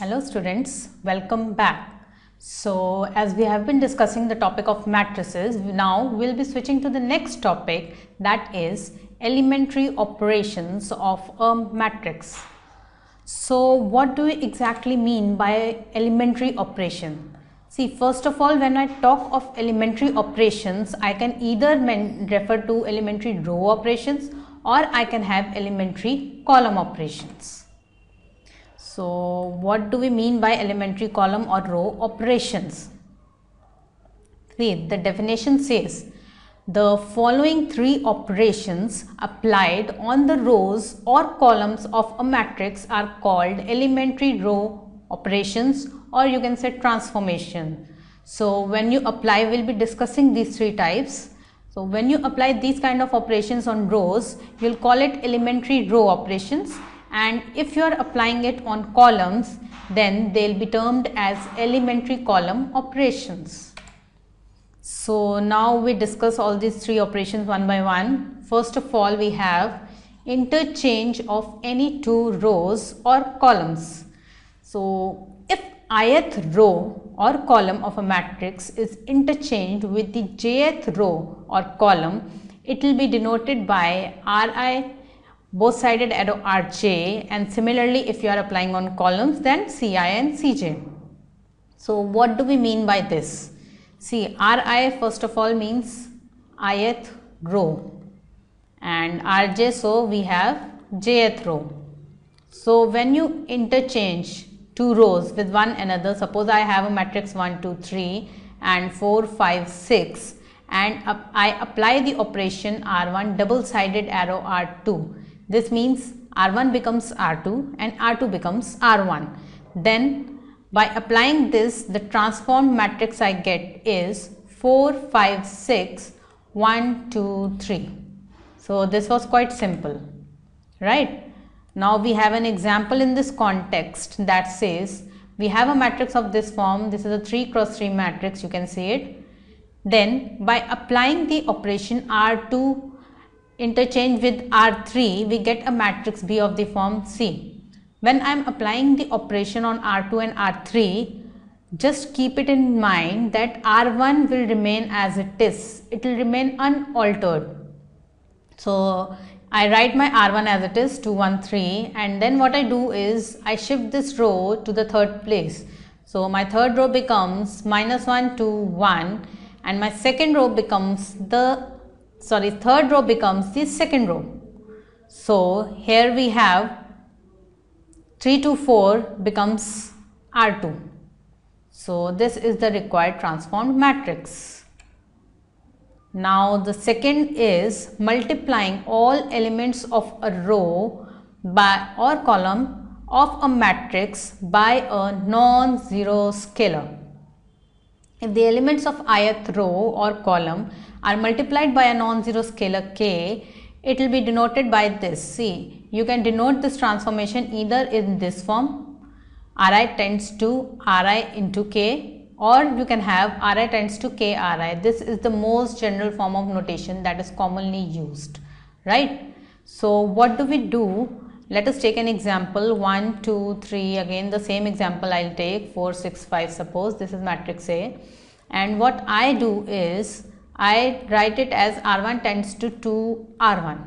Hello students, welcome back. So as we have been discussing the topic of matrices, now we'll be switching to the next topic, that is elementary operations of a matrix. So what do we exactly mean by elementary operation? See, first of all, when I talk of elementary operations, I can either refer to elementary row operations or I can have elementary column operations. So what do we mean by elementary column or row operations? See, the definition says the following three operations applied on the rows or columns of a matrix are called elementary row operations, or you can say transformation. So when you apply, we'll be discussing these three types. So when you apply these kind of operations on rows, you'll call it elementary row operations. And if you are applying it on columns, then they'll be termed as elementary column operations. So now we discuss all these three operations one by one. First of all, we have interchange of any two rows or columns. So if ith row or column of a matrix is interchanged with the jth row or column, it will be denoted by Ri, both sided arrow Rj, and similarly if you are applying on columns, then Ci and Cj. So what do we mean by this? See, Ri first of all means ith row, and Rj, so we have jth row. So when you interchange two rows with one another, suppose I have a matrix 1, 2, 3 and 4, 5, 6, and I apply the operation R1 double sided arrow R2. This means R1 becomes R2 and R2 becomes R1. Then by applying this, the transformed matrix I get is 4, 5, 6, 1, 2, 3. So this was quite simple, right? Now we have an example in this context that says we have a matrix of this form. This is a 3 cross 3 matrix, you can see it. Then by applying the operation R2 interchange with R3, we get a matrix B of the form C. When I am applying the operation on R2 and R3, just keep it in mind that R1 will remain as it is. It will remain unaltered. So I write my R1 as it is, 2, 1, 3, and then what I do is I shift this row to the third place. So my third row becomes -1, 2, 1, and my second row becomes third row becomes the second row. So here we have 3 to 4 becomes R2. So this is the required transformed matrix. Now the second is multiplying all elements of a row by or column of a matrix by a non-zero scalar. If the elements of ith row or column are multiplied by a non-zero scalar k, it will be denoted by this. See, you can denote this transformation either in this form, Ri tends to Ri into k, or you can have Ri tends to k Ri. This is the most general form of notation that is commonly used, right? So what do we do? Let us take an example, 1, 2, 3, again the same example I will take, 4, 6, 5, suppose this is matrix A, and what I do is I write it as R1 tends to 2 R1.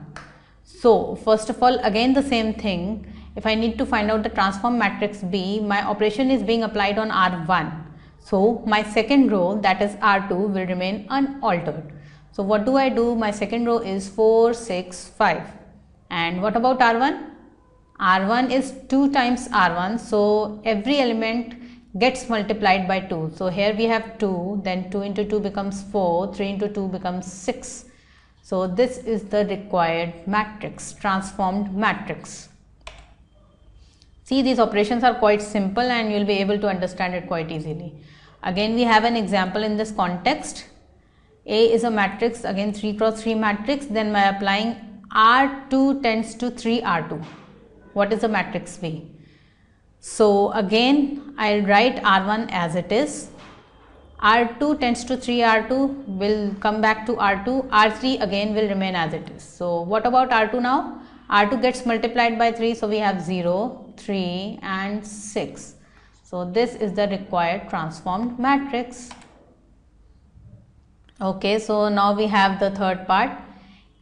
So first of all, again the same thing, if I need to find out the transform matrix B, my operation is being applied on R1. So my second row, that is R2, will remain unaltered. So what do I do? My second row is 4, 6, 5. And what about R1? R1 is 2 times R1, so every element gets multiplied by 2. So here we have 2, then 2 into 2 becomes 4, 3 into 2 becomes 6. So this is the required matrix, transformed matrix. See, these operations are quite simple and you will be able to understand it quite easily. Again, we have an example in this context. A is a matrix, again 3 cross 3 matrix, then by applying R2 tends to 3 R2. What is the matrix B? So again I'll write R1 as it is, R2 tends to 3 R2 will come back to R2, R3 again will remain as it is. So what about R2 now? R2 gets multiplied by 3, so we have 0, 3 and 6. So this is the required transformed matrix. Okay, so now we have the third part.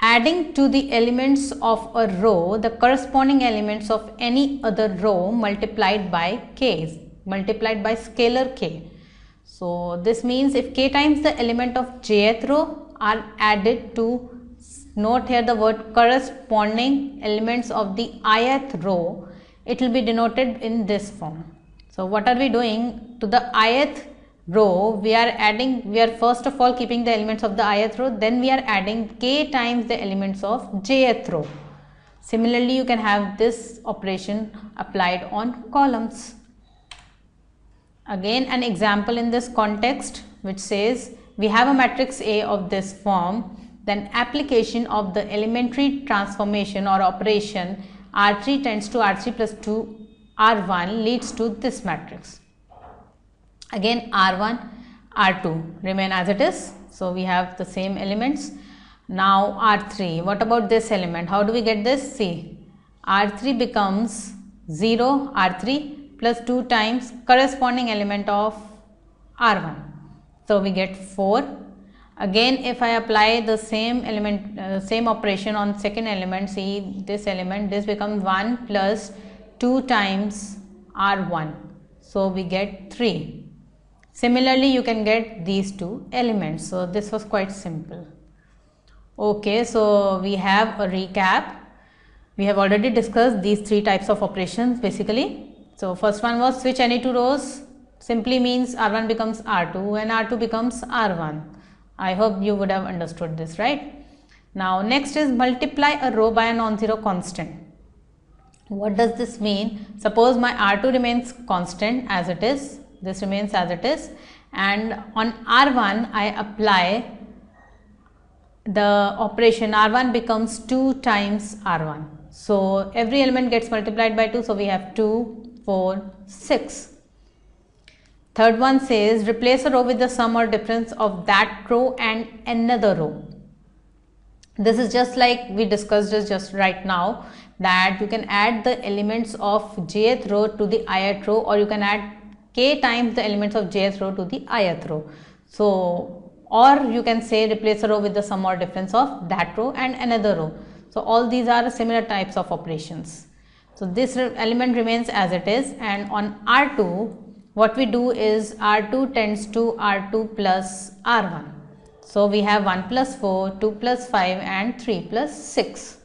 Adding to the elements of a row the corresponding elements of any other row multiplied by k, multiplied by scalar k. So this means if k times the element of jth row are added to, note here the word corresponding elements of the ith row, it will be denoted in this form. So what are we doing? To the ith row we are adding, we are first of all keeping the elements of the ith row, then we are adding k times the elements of jth row. Similarly, you can have this operation applied on columns. Again an example in this context which says we have a matrix A of this form, then application of the elementary transformation or operation R3 tends to R3 plus 2 R1 leads to this matrix. Again R1, R2 remain as it is, so we have the same elements. Now R3, what about this element? How do we get this? See, R3 becomes 0, R3 plus 2 times corresponding element of R1, so we get 4. Again if I apply the same element, same operation on second element, see this element, this becomes 1 plus 2 times R1, so we get 3. Similarly, you can get these two elements. So this was quite simple. Okay, so we have a recap. We have already discussed these three types of operations basically. So first one was switch any two rows, simply means R1 becomes R2 and R2 becomes R1. I hope you would have understood this, right? Now next is multiply a row by a non-zero constant. What does this mean? Suppose my R2 remains constant as it is, this remains as it is, and on R1 I apply the operation R1 becomes 2 times R1. So every element gets multiplied by 2, so we have 2, 4, 6. Third one says replace a row with the sum or difference of that row and another row. This is just like we discussed just right now, that you can add the elements of jth row to the ith row, or you can add k times the elements of jth row to the ith row. So, or you can say replace a row with the sum or difference of that row and another row. So all these are similar types of operations. So this element remains as it is, and on R2 what we do is R2 tends to R2 plus R1. So we have 1 plus 4, 2 plus 5 and 3 plus 6.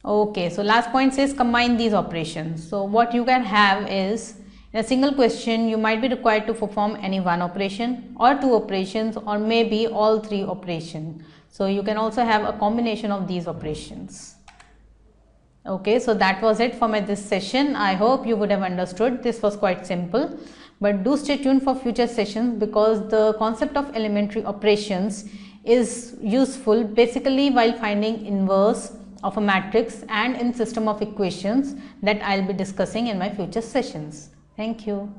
Okay, so last point says combine these operations. So what you can have is, in a single question you might be required to perform any one operation or two operations or maybe all three operations. So you can also have a combination of these operations. Okay, so that was it for this session. I hope you would have understood. This was quite simple, but do stay tuned for future sessions because the concept of elementary operations is useful basically while finding inverse of a matrix and in system of equations that I'll be discussing in my future sessions. Thank you.